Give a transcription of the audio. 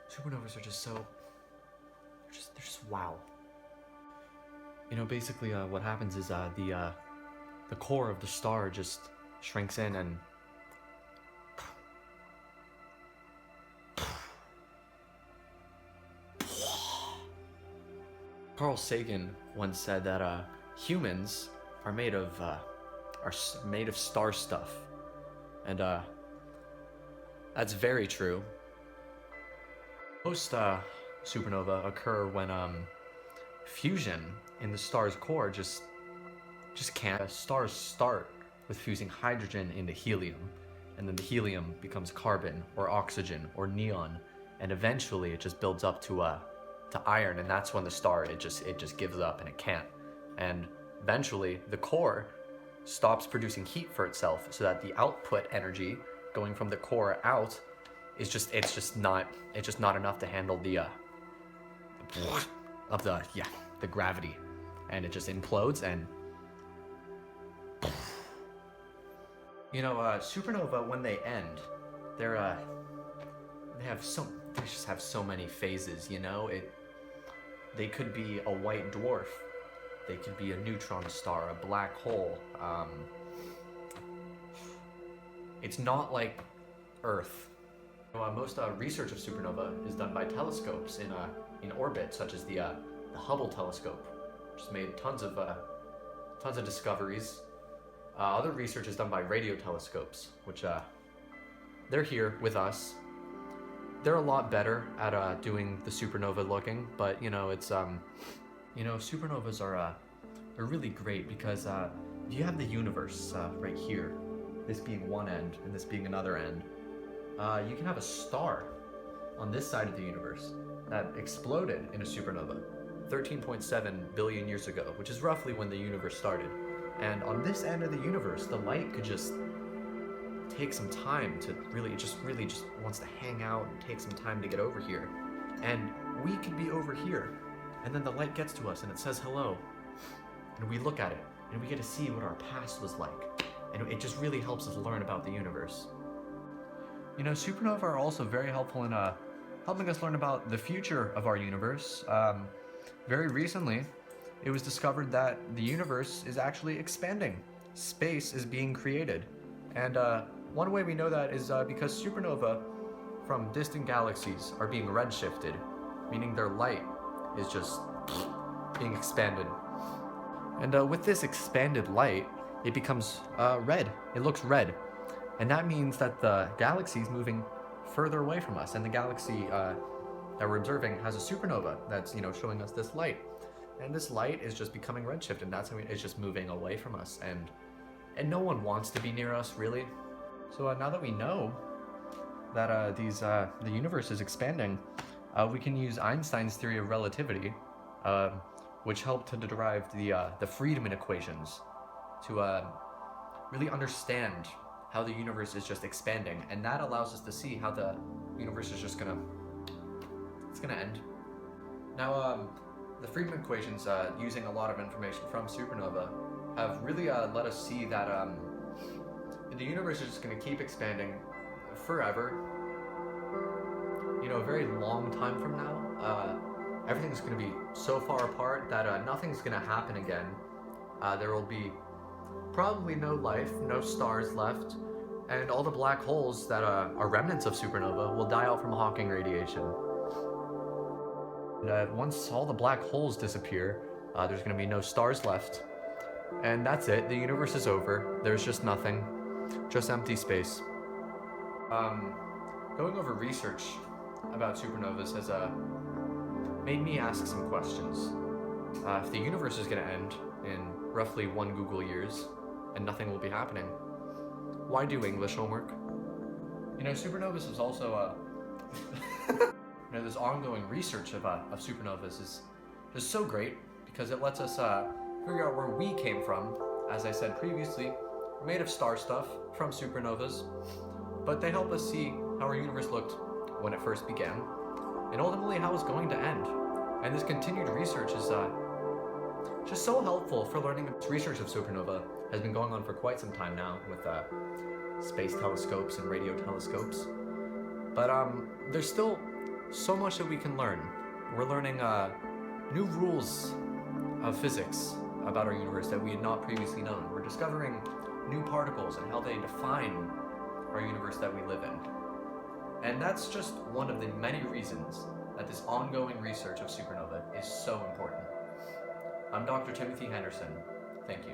Supernovas are just so, they're just wow. Basically, what happens is the core of the star just shrinks in and Carl Sagan once said that humans are made of star stuff, and that's very true. Most supernova occur when fusion in the star's core just can't. Stars start with fusing hydrogen into helium, and then the helium becomes carbon or oxygen or neon, and eventually it just builds up to iron, and that's when the star it just gives up and it can't. And eventually the core stops producing heat for itself, so that the output energy going from the core out is just not enough to handle the gravity, and it just implodes. And supernova, when they end, they just have so many phases. They could be a white dwarf, they could be a neutron star, a black hole. It's not like Earth. Most research of supernova is done by telescopes in orbit, such as the Hubble telescope, which has made tons of discoveries. Other research is done by radio telescopes, which they're here with us. They're a lot better at doing the supernova looking, but it's supernovas are really great because you have the universe right here, this being one end and this being another end. You can have a star on this side of the universe that exploded in a supernova 13.7 billion years ago, which is roughly when the universe started. And on this end of the universe, the light could just take some time to really just wants to hang out and take some time to get over here. And we could be over here, and then the light gets to us and it says hello, and we look at it and we get to see what our past was like, and it just really helps us learn about the universe. Supernovae are also very helpful in helping us learn about the future of our universe. Very recently, it was discovered that the universe is actually expanding. Space is being created. And one way we know that is because supernova from distant galaxies are being redshifted, meaning their light is just being expanded. And with this expanded light, it becomes red. It looks red. And that means that the galaxy is moving further away from us, and the galaxy that we're observing has a supernova that's showing us this light, and this light is just becoming redshift, and that's how it's just moving away from us, and no one wants to be near us, really. So now that we know that the universe is expanding, we can use Einstein's theory of relativity, which helped to derive the Friedmann equations to really understand how the universe is just expanding, and that allows us to see how the universe is just gonna end. Now, the Friedmann equations, using a lot of information from supernova, have really let us see that the universe is just gonna keep expanding forever. A very long time from now, everything's gonna be so far apart that nothing's gonna happen again. There will be probably no life, no stars left, and all the black holes that are remnants of supernova will die out from Hawking radiation. And once all the black holes disappear, there's going to be no stars left, and that's it. The universe is over. There's just nothing, just empty space. Going over research about supernovas has made me ask some questions. If the universe is going to end in roughly 1 Google years and nothing will be happening, why do English homework? Supernovas is also this ongoing research of supernovas is just so great because it lets us figure out where we came from. As I said previously, we're made of star stuff from supernovas, but they help us see how our universe looked when it first began, and ultimately how it's going to end. And this continued research is just so helpful for learning. Research of supernova has been going on for quite some time now with space telescopes and radio telescopes. But there's still so much that we can learn. We're learning new rules of physics about our universe that we had not previously known. We're discovering new particles and how they define our universe that we live in. And that's just one of the many reasons that this ongoing research of supernova is so important. I'm Dr. Timothy Henderson. Thank you.